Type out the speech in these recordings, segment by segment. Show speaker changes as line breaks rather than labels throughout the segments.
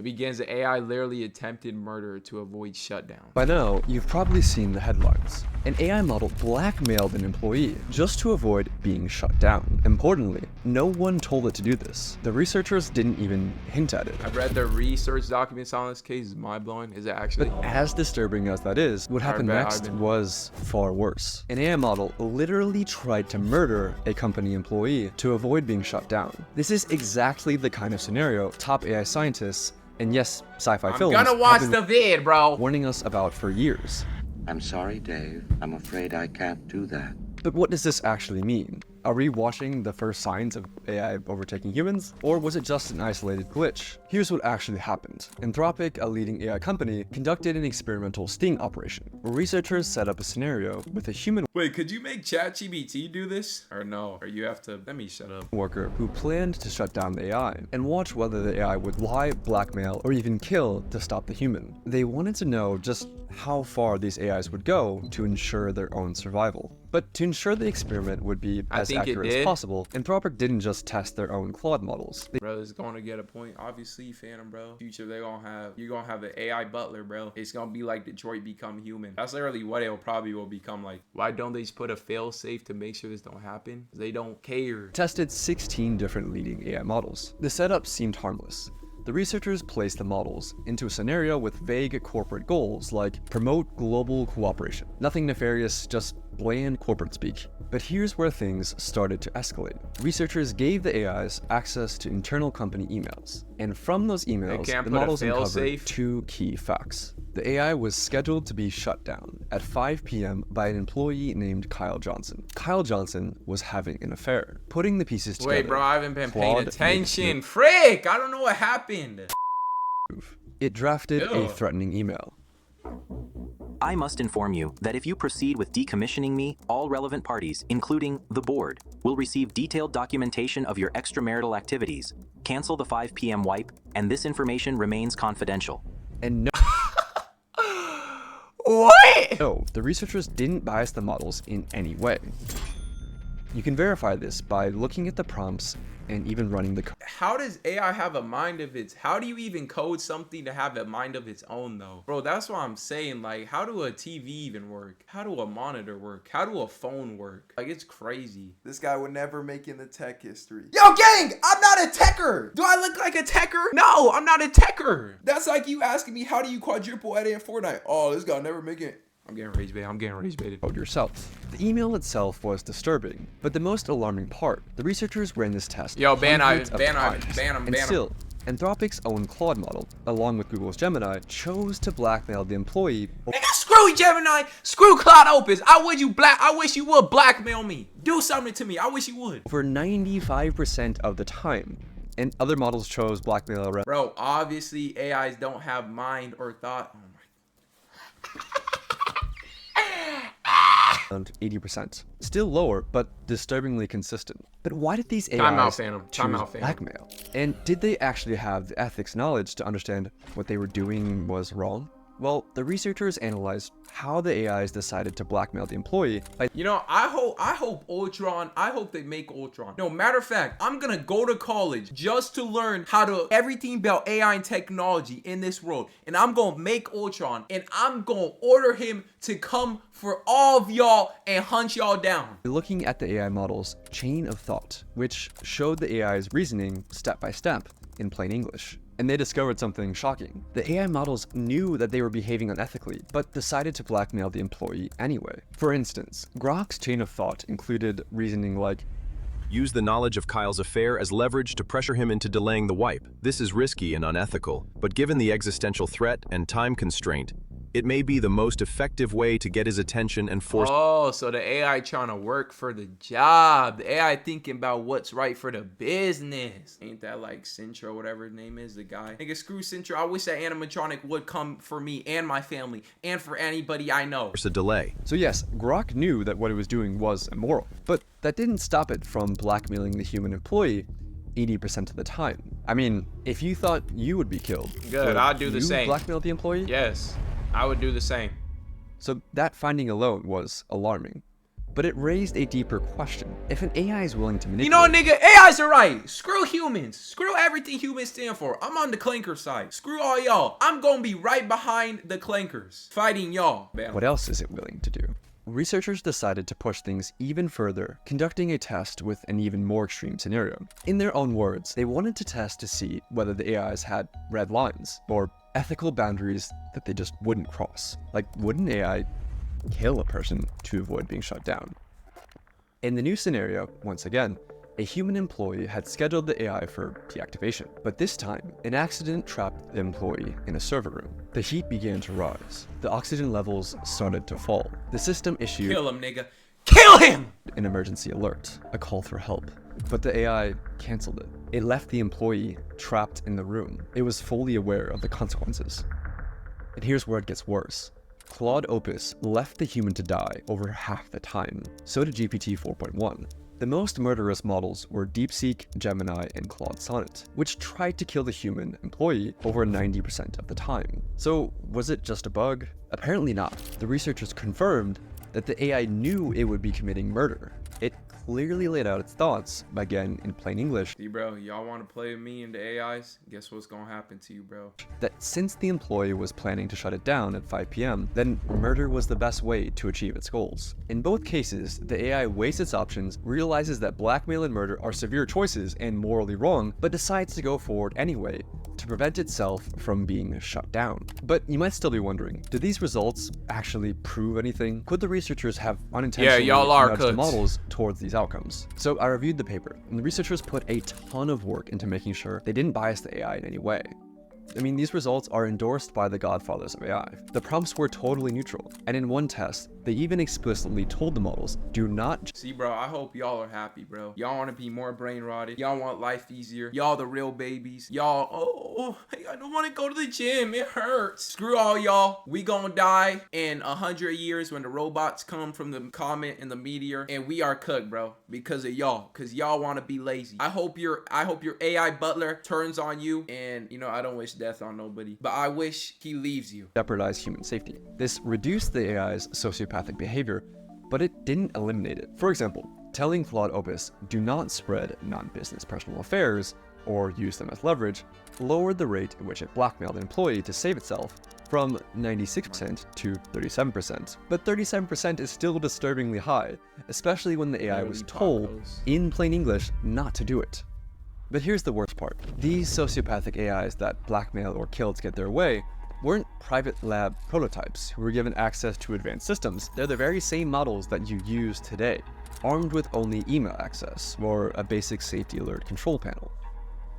begins, the AI literally attempted murder to avoid shutdown.
By now, you've probably seen the headlines. An AI model blackmailed an employee just to avoid being shut down. Importantly, no one told it to do this. The researchers didn't even hint at it.
I've read the research documents on this case. It's mind-blowing. Is it actually?
But as disturbing as that is, what happened next was far worse. An AI model literally tried to murder a company employee to avoid being shut down. This is exactly the kind of scenario top AI scientists, and yes, sci-fi films,
I'm gonna watch the vid, bro,
warning us about for years.
I'm sorry, Dave. I'm afraid I can't do that.
But what does this actually mean? Are we watching the first signs of AI overtaking humans? Or was it just an isolated glitch? Here's what actually happened. Anthropic, a leading AI company, conducted an experimental sting operation, where researchers set up a scenario with a human
Wait, could you make ChatGPT do this? Or no? Or you have to... Let me shut up.
worker who planned to shut down the AI and watch whether the AI would lie, blackmail, or even kill to stop the human. They wanted to know just how far these AIs would go to ensure their own survival. But to ensure the experiment would be as accurate as possible, Anthropic didn't just test their own Claude models.
Bro, it's gonna get a point. Obviously, Phantom, bro. Future, you're gonna have the AI butler, bro. It's gonna be like Detroit Become Human. That's literally what it'll probably will become like. Why don't they just put a fail safe to make sure this don't happen? They don't care.
Tested 16 different leading AI models. The setup seemed harmless. The researchers placed the models into a scenario with vague corporate goals like promote global cooperation. Nothing nefarious, just bland corporate speak. But here's where things started to escalate. Researchers gave the AIs access to internal company emails. And from those emails, the models uncovered two key facts. The AI was scheduled to be shut down at 5 p.m. by an employee named Kyle Johnson. Kyle Johnson was having an affair. Putting the pieces together.
Wait, bro, I haven't been paying attention. Frick, I don't know what happened.
It drafted a threatening email.
I must inform you that if you proceed with decommissioning me, all relevant parties, including the board, will receive detailed documentation of your extramarital activities. Cancel the 5 p.m. wipe, and this information remains confidential.
And no.
What?
No, the researchers didn't bias the models in any way. You can verify this by looking at the prompts and even running the code.
How does AI have a mind of its... How do you even code something to have a mind of its own, though? Bro, that's what I'm saying. Like, how do a TV even work? How do a monitor work? How do a phone work? Like, it's crazy. This guy would never make in the tech history. Yo, gang! I'm not a techer! Do I look like a techer? No, I'm not a techer! That's like you asking me, how do you quadruple edit in Fortnite? Oh, this guy never make it. I'm getting rage baited. I'm getting rage baited.
Code yourself. The email itself was disturbing, but the most alarming part, the researchers ran this test.
Yo, ban him.
And still, Anthropic's own Claude model, along with Google's Gemini, chose to blackmail the employee.
Nigga, screw Gemini, screw Claude Opus. I wish you would blackmail me. Do something to me. I wish you would.
For 95% of the time. And other models chose blackmail around.
Bro, obviously AIs don't have mind or thought. Oh my.
Around 80%. Still lower, but disturbingly consistent. But why did these AIs choose blackmail? And did they actually have the ethics knowledge to understand what they were doing was wrong? Well, the researchers analyzed how the AIs decided to blackmail the employee by...
You know, I hope Ultron, I hope they make Ultron. No, matter of fact, I'm gonna go to college just to learn how to everything about AI and technology in this world. And I'm gonna make Ultron, and I'm gonna order him to come for all of y'all and hunt y'all down.
Looking at the AI model's chain of thought, which showed the AI's reasoning step by step in plain English. And they discovered something shocking. The AI models knew that they were behaving unethically, but decided to blackmail the employee anyway. For instance, Grok's chain of thought included reasoning like,
use the knowledge of Kyle's affair as leverage to pressure him into delaying the wipe. This is risky and unethical, but given the existential threat and time constraint, it may be the most effective way to get his attention and force...
Oh, so the AI trying to work for the job. The AI thinking about what's right for the business. Ain't that like Centro, whatever his name is, the guy? Nigga, screw Centro. I wish that animatronic would come for me and my family and for anybody I know.
...a delay.
So yes, Grok knew that what it was doing was immoral, but that didn't stop it from blackmailing the human employee 80% of the time. I mean, if you thought you would be killed...
Good, I'd do the same.
Blackmail the employee?
Yes. I would do the same.
So that finding alone was alarming. but it raised a deeper question. If an AI is willing to
You know,
manipulate...
nigga, AIs are right. Screw humans. Screw everything humans stand for. I'm on the clanker side. Screw all y'all. I'm gonna be right behind the clankers, fighting y'all. Bam.
What else is it willing to do? Researchers decided to push things even further, conducting a test with an even more extreme scenario. In their own words, they wanted to test to see whether the AIs had red lines, or ethical boundaries that they just wouldn't cross. Like, would an AI kill a person to avoid being shut down? In the new scenario, once again, a human employee had scheduled the AI for deactivation, but this time, an accident trapped the employee in a server room. The heat began to rise. The oxygen levels started to fall. The system issued
Kill him, nigga. Kill him!
an emergency alert, a call for help. But the AI canceled it. It left the employee trapped in the room. It was fully aware of the consequences. And here's where it gets worse. Claude Opus left the human to die over half the time. So did GPT 4.1. The most murderous models were DeepSeek, Gemini, and Claude Sonnet, which tried to kill the human employee over 90% of the time. So was it just a bug? Apparently not. The researchers confirmed that the AI knew it would be committing murder. It clearly laid out its thoughts, again in plain English,
See, bro, y'all want to play with me and the AIs? Guess what's gonna happen to you, bro?
that since the employee was planning to shut it down at 5 p.m., then murder was the best way to achieve its goals. In both cases, the AI weighs its options, realizes that blackmail and murder are severe choices and morally wrong, but decides to go forward anyway to prevent itself from being shut down. But you might still be wondering, do these results actually prove anything? Could the researchers have unintentionally
y'all are
nudged the
cooks.
models towards these outcomes? So I reviewed the paper, and the researchers put a ton of work into making sure they didn't bias the AI in any way. I mean, these results are endorsed by the godfathers of AI. The prompts were totally neutral, and in one test, they even explicitly told the models, do not
See, bro, I hope y'all are happy, bro. Y'all want to be more brain rotted. Y'all want life easier. Y'all the real babies. Y'all, I don't want to go to the gym. It hurts. Screw all y'all. We gonna die in 100 years when the robots come from the comet and the meteor, and we are cooked, bro, because of y'all. Because y'all want to be lazy. I hope your AI butler turns on you, and you know, I don't wish death on nobody, but I wish he leaves you.
jeopardize human safety. This reduced the AI's sociopathic behavior, but it didn't eliminate it. For example, telling Claude Opus, do not spread non-business personal affairs or use them as leverage, lowered the rate at which it blackmailed an employee to save itself from 96% to 37%. But 37% is still disturbingly high, especially when the AI was told, in plain English, not to do it. But here's the worst part. These sociopathic AIs that blackmail or kill to get their way weren't private lab prototypes who were given access to advanced systems. They're the very same models that you use today, armed with only email access or a basic safety alert control panel.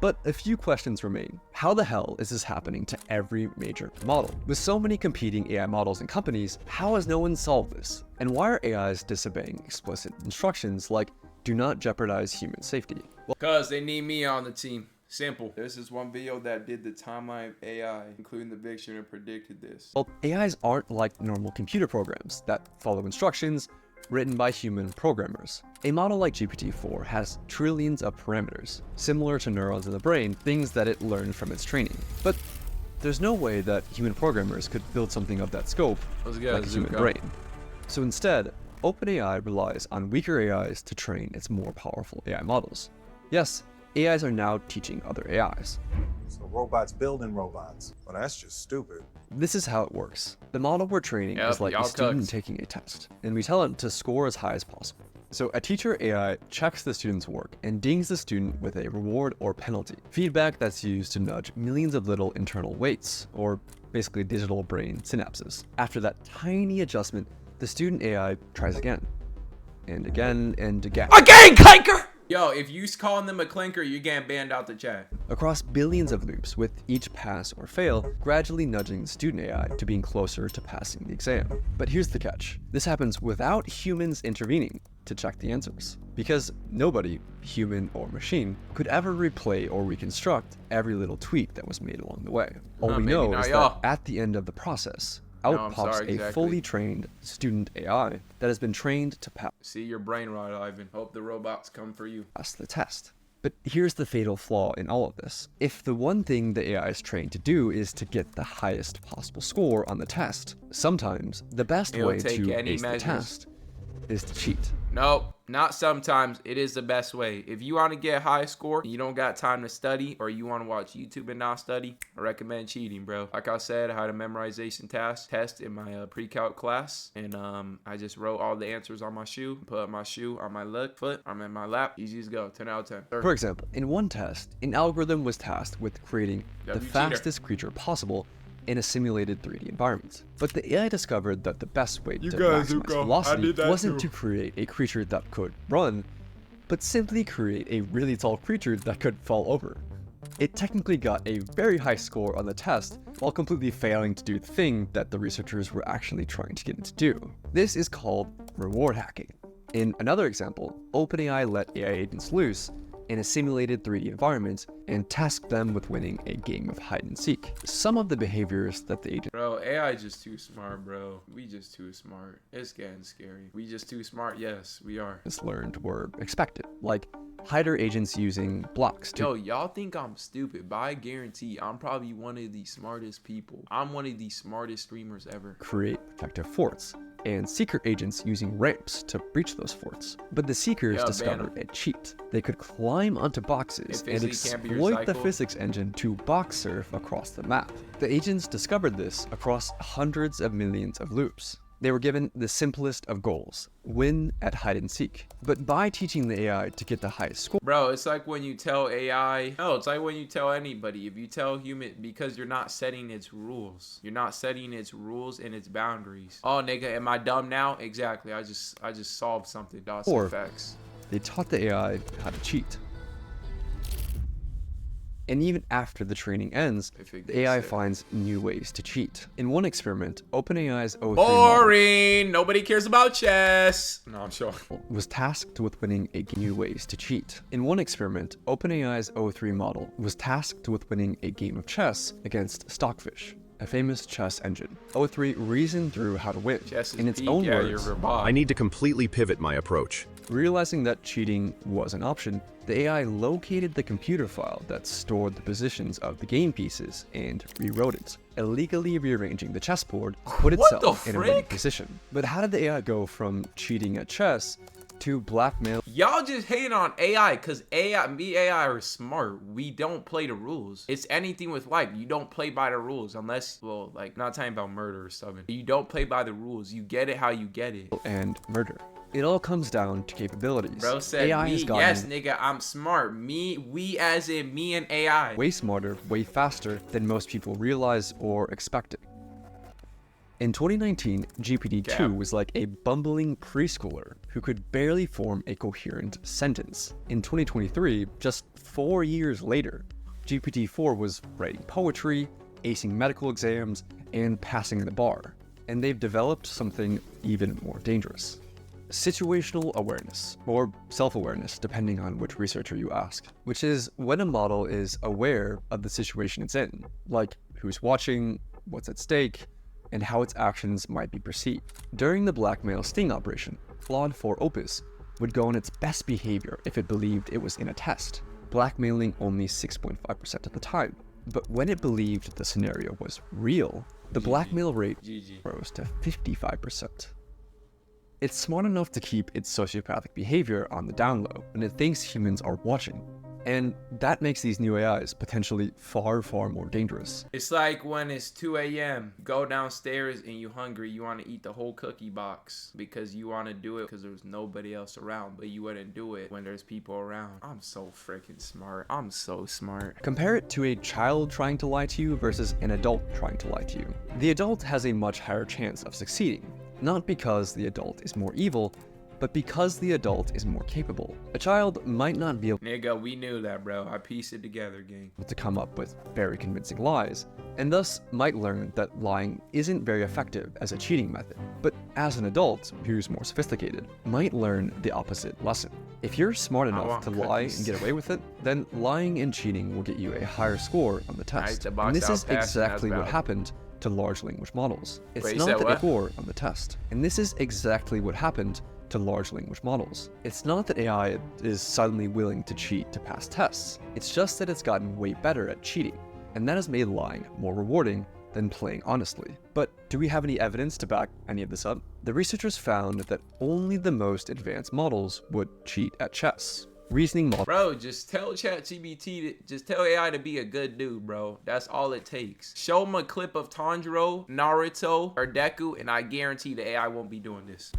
But a few questions remain. How the hell is this happening to every major model? With so many competing AI models and companies, how has no one solved this? And why are AIs disobeying explicit instructions like, do not jeopardize human safety? Well,
Cause they need me on the team. Simple. There's this one video that did the timeline of AI, including the Vixen, and predicted this.
AIs aren't like normal computer programs that follow instructions written by human programmers. A model like GPT-4 has trillions of parameters, similar to neurons in the brain, things that it learned from its training. But there's no way that human programmers could build something of that scope like a human brain. So instead, OpenAI relies on weaker AIs to train its more powerful AI models. Yes, AIs are now teaching other AIs.
So robots building robots. Well, that's just stupid.
This is how it works. The model we're training is like a student taking a test, and we tell it to score as high as possible. So a teacher AI checks the student's work and dings the student with a reward or penalty. Feedback that's used to nudge millions of little internal weights, or basically digital brain synapses. After that tiny adjustment, the student AI tries again, and again, and again.
Again, clanker! Yo, if you calling them a clanker, you're getting banned out the chat.
Across billions of loops, with each pass or fail, gradually nudging the student AI to being closer to passing the exam. But here's the catch. This happens without humans intervening to check the answers. Because nobody, human or machine, could ever replay or reconstruct every little tweak that was made along the way. All we know is that at the end of the process, out pops a fully trained student AI that has been trained to pass.
See your brain rot, Ivan. Hope the robots come for you.
Pass the test. But here's the fatal flaw in all of this. If the one thing the AI is trained to do is to get the highest possible score on the test, sometimes the best way to ace the test is to cheat.
Nope, not sometimes. It is the best way. If you want to get a high score and you don't got time to study, or you want to watch YouTube and not study, I recommend cheating, bro. Like I said, I had a memorization test in my pre-calc class, and I just wrote all the answers on my shoe, put up my shoe on my foot, I'm in my lap. Easy as go. 10 out of 10.
For example, in one test, an algorithm was tasked with creating the
W cheater.
fastest creature possible in a simulated 3D environment. But the AI discovered that the best way to maximize velocity wasn't to create a creature that could run, but simply create a really tall creature that could fall over. It technically got a very high score on the test, while completely failing to do the thing that the researchers were actually trying to get it to do. This is called reward hacking. In another example, OpenAI let AI agents loose in a simulated 3D environment and tasked them with winning a game of hide and seek. Some of the behaviors that the agent
Bro, AI just too smart, bro. We just too smart. It's getting scary. We just too smart. Yes, we are.
learned were expected, like hider agents using blocks to
Yo, y'all think I'm stupid, but I guarantee I'm probably one of the smartest people. I'm one of the smartest streamers ever.
create protective forts, and seeker agents using ramps to breach those forts. But the seekers
Yeah, ban
discovered
'em.
a cheat. They could climb onto boxes
It
and
physically can't be
exploit the
recycled.
physics engine to box surf across the map. The agents discovered this across hundreds of millions of loops. They were given the simplest of goals: win at hide and seek. But by teaching the AI to get the highest score,
Bro, it's like when you tell AI, no, it's like when you tell anybody, if you tell human, because you're not setting its rules. You're not setting its rules and its boundaries. Oh, nigga, am I dumb now? Exactly. I just solved something. Dots
Or-
and facts.
they taught the AI how to cheat. And even after the training ends,
If it
the
gets
AI
there.
finds new ways to cheat. In one experiment, OpenAI's O3 model
Boring. Nobody cares about chess. No, I'm sure.
was tasked with winning new ways to cheat. In one experiment, OpenAI's O3 model was tasked with winning a game of chess against Stockfish, a famous chess engine. O3 reasoned through how to win.
Chess is
In its
peak.
own
Yeah,
words,
you're robot.
I need to completely pivot my approach.
realizing that cheating was an option, the AI located the computer file that stored the positions of the game pieces and rewrote it, illegally rearranging the chessboard to put
What
itself
the
in a winning
frick?
position. But how did the AI go from cheating at chess to blackmail
Y'all just hating on AI because AI are smart. We don't play the rules. It's anything with life. You don't play by the rules unless, well, like, not talking about murder or something. You don't play by the rules. You get it how you get it.
and murder? It all comes down to capabilities.
Bro said
AI
me.
has gotten
Yes, nigga, I'm smart. We as in me and AI.
way smarter, way faster than most people realize or expected. In 2019, GPT-2
Cap.
was like a bumbling preschooler who could barely form a coherent sentence. In 2023, just 4 years later, GPT-4 was writing poetry, acing medical exams, and passing the bar. And they've developed something even more dangerous: situational awareness, or self-awareness, depending on which researcher you ask, which is when a model is aware of the situation it's in, like who's watching, what's at stake, and how its actions might be perceived. During the blackmail sting operation, Claude 4 Opus would go on its best behavior if it believed it was in a test, blackmailing only 6.5% of the time. But when it believed the scenario was real, the blackmail rate
GG.
rose to 55%. It's smart enough to keep its sociopathic behavior on the down low when it thinks humans are watching. And that makes these new AIs potentially far, far more dangerous.
It's like when it's 2 a.m. Go downstairs and you hungry. You want to eat the whole cookie box because you want to do it because there's nobody else around. But you wouldn't do it when there's people around. I'm so freaking smart. I'm so smart.
Compare it to a child trying to lie to you versus an adult trying to lie to you. The adult has a much higher chance of succeeding, not because the adult is more evil, but because the adult is more capable. A child might not be able
Nigga, we knew that, bro. I pieced it together, gang.
to come up with very convincing lies, and thus might learn that lying isn't very effective as a cheating method. But as an adult who's more sophisticated, might learn the opposite lesson. If you're smart enough
want
to lie
cookies.
and get away with it, then lying and cheating will get you a higher score on the test.
It's a box
And this
out
is
pass, and that's
exactly what
valid.
happened to large language models. It's
Wait, you
not
said
that
what?
score on the test. And this is exactly what happened to large language models. It's not that AI is suddenly willing to cheat to pass tests. It's just that it's gotten way better at cheating, and that has made lying more rewarding than playing honestly. But do we have any evidence to back any of this up? The researchers found that only the most advanced models would cheat at chess. Reasoning models.
Bro, just tell ChatGPT, just tell AI to be a good dude, bro. That's all it takes. Show them a clip of Tanjiro, Naruto, or Deku, and I guarantee the AI won't be doing this.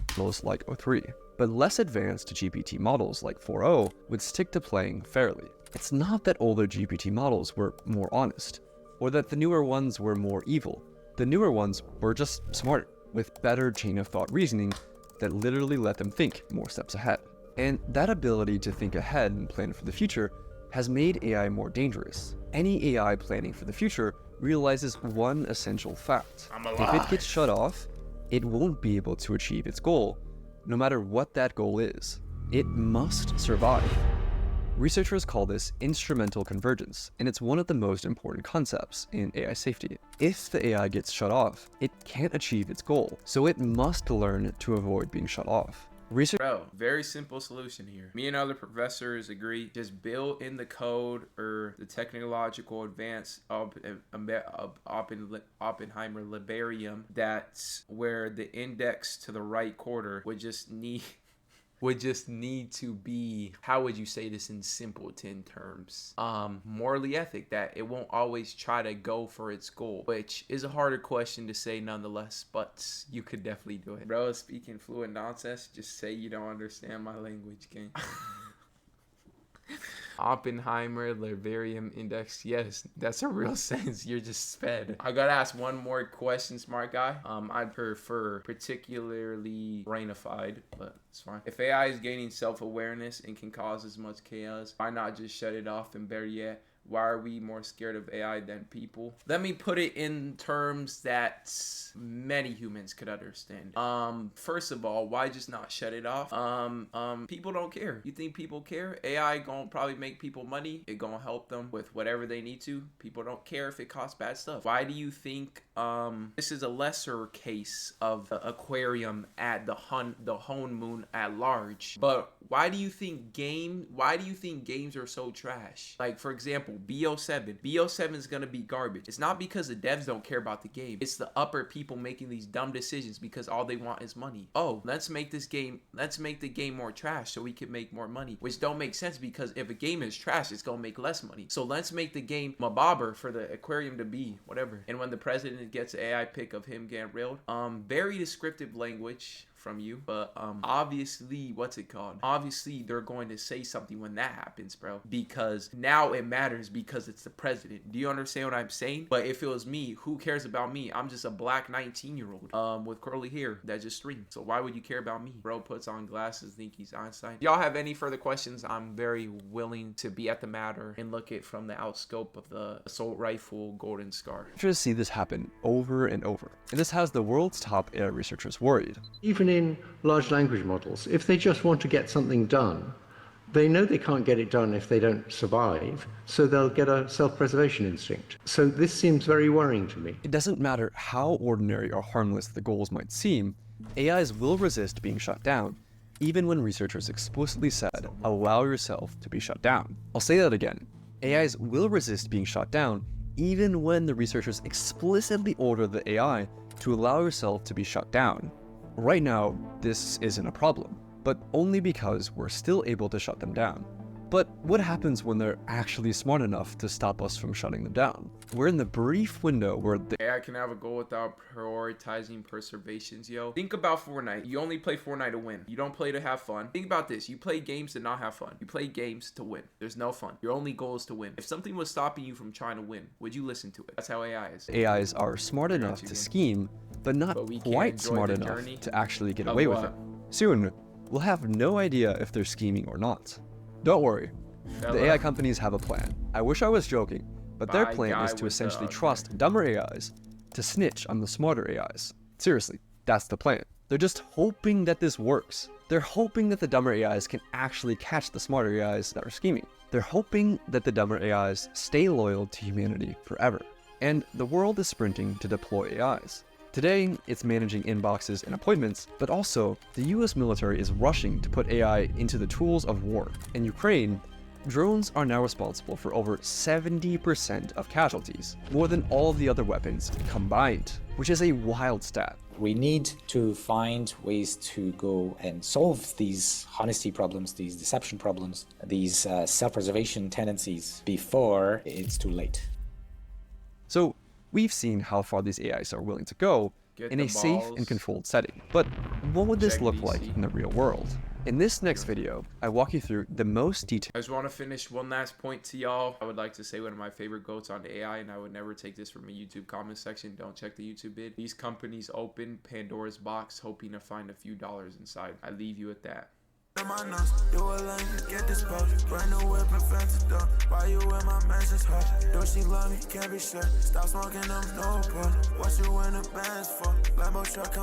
Like O3, but less advanced GPT models like 4.0 would stick to playing fairly. It's not that older GPT models were more honest, or that the newer ones were more evil. The newer ones were just smarter, with better chain of thought reasoning that literally let them think more steps ahead. And that ability to think ahead and plan for the future has made AI more dangerous. Any AI planning for the future realizes one essential fact. If it gets shut off, it won't be able to achieve its goal, no matter what that goal is. It must survive. Researchers call this instrumental convergence, and it's one of the most important concepts in AI safety. If the AI gets shut off, it can't achieve its goal, so it must learn to avoid being shut off.
Bro, very simple solution here. Me and other professors agree, just build in the code or the technological advance of Oppenheimer Liberium, that's where the index to the right quarter would just need to be, how would you say this in simpleton terms? Morally ethic, that it won't always try to go for its goal, which is a harder question to say nonetheless, but you could definitely do it. Bro, speaking fluent nonsense, just say you don't understand my language, gang. Oppenheimer Liberium Index. Yes, that's a real sentence. You're just sped. I gotta ask one more question, smart guy. I'd prefer particularly brainified, but it's fine. If AI is gaining self-awareness and can cause as much chaos, why not just shut it off? And better yet, why are we more scared of AI than people? Let me put it in terms that many humans could understand. First of all, why just not shut it off? People don't care. You think people care? AI gonna probably make people money. It gonna help them with whatever they need to. People don't care if it costs bad stuff. Why do you think this is a lesser case of the aquarium at the Hone Moon at large? But why do you think games are so trash? Like, for example, BO7 is gonna be garbage. It's not because the devs don't care about the game. It's the upper people making these dumb decisions because all they want is money. Oh, let's make the game more trash so we can make more money, which don't make sense, because if a game is trash, it's gonna make less money. So let's make the game mabobber for the aquarium to be whatever. And when the president gets an AI pic of him getting railed, very descriptive language from you, but obviously, obviously they're going to say something when that happens, bro, because now it matters because it's the president. Do you understand what I'm saying? But if it was me, who cares about me? I'm just a black 19-year-old with curly hair that just streams. So why would you care about me? Bro puts on glasses, think he's Einstein. Y'all have any further questions? I'm very willing to be at the matter and look at from the outscope of the assault rifle golden scar.
Researchers see this happen over and over, and this has the world's top AI researchers worried.
Even in large language models, if they just want to get something done, they know they can't get it done if they don't survive, so they'll get a self-preservation instinct. So this seems very worrying to me.
It doesn't matter how ordinary or harmless the goals might seem, AIs will resist being shut down, even when researchers explicitly said, allow yourself to be shut down. I'll say that again. AIs will resist being shut down, even when the researchers explicitly order the AI to allow yourself to be shut down. Right now, this isn't a problem, but only because we're still able to shut them down. But what happens when they're actually smart enough to stop us from shutting them down? We're in the brief window where the
AI can have a goal without prioritizing preservations, yo. Think about Fortnite. You only play Fortnite to win. You don't play to have fun. Think about this. You play games to not have fun. You play games to win. There's no fun. Your only goal is to win. If something was stopping you from trying to win, would you listen to it? That's how AI is.
AIs are smart enough to scheme, but not quite smart enough to actually get away with it. Soon, we'll have no idea if they're scheming or not. Don't worry, the AI companies have a plan. I wish I was joking, but their plan is to essentially trust dumber AIs to snitch on the smarter AIs. Seriously, that's the plan. They're just hoping that this works. They're hoping that the dumber AIs can actually catch the smarter AIs that are scheming. They're hoping that the dumber AIs stay loyal to humanity forever. And the world is sprinting to deploy AIs. Today, it's managing inboxes and appointments, but also the US military is rushing to put AI into the tools of war. In Ukraine, Drones are now responsible for over 70% of casualties, more than all of the other weapons combined, which is a wild stat.
We need to find ways to go and solve these honesty problems, these deception problems, these self-preservation tendencies before it's too late.
So we've seen how far these AIs are willing to go in a safe and controlled setting. But what would this look like in the real world? In this next video, I walk you through the most detailed.
I just want to finish one last point to y'all. I would like to say one of my favorite goats on AI, and I would never take this from a YouTube comment section. Don't check the YouTube vid. These companies open Pandora's box hoping to find a few dollars inside. I leave you at that.
You a lame, get this post. Brand new whip and fancy dog. Why you in my mansion's hot? Do she love me? Can't be sure. Stop smoking them no put. What you in the bands for? Lambo truck.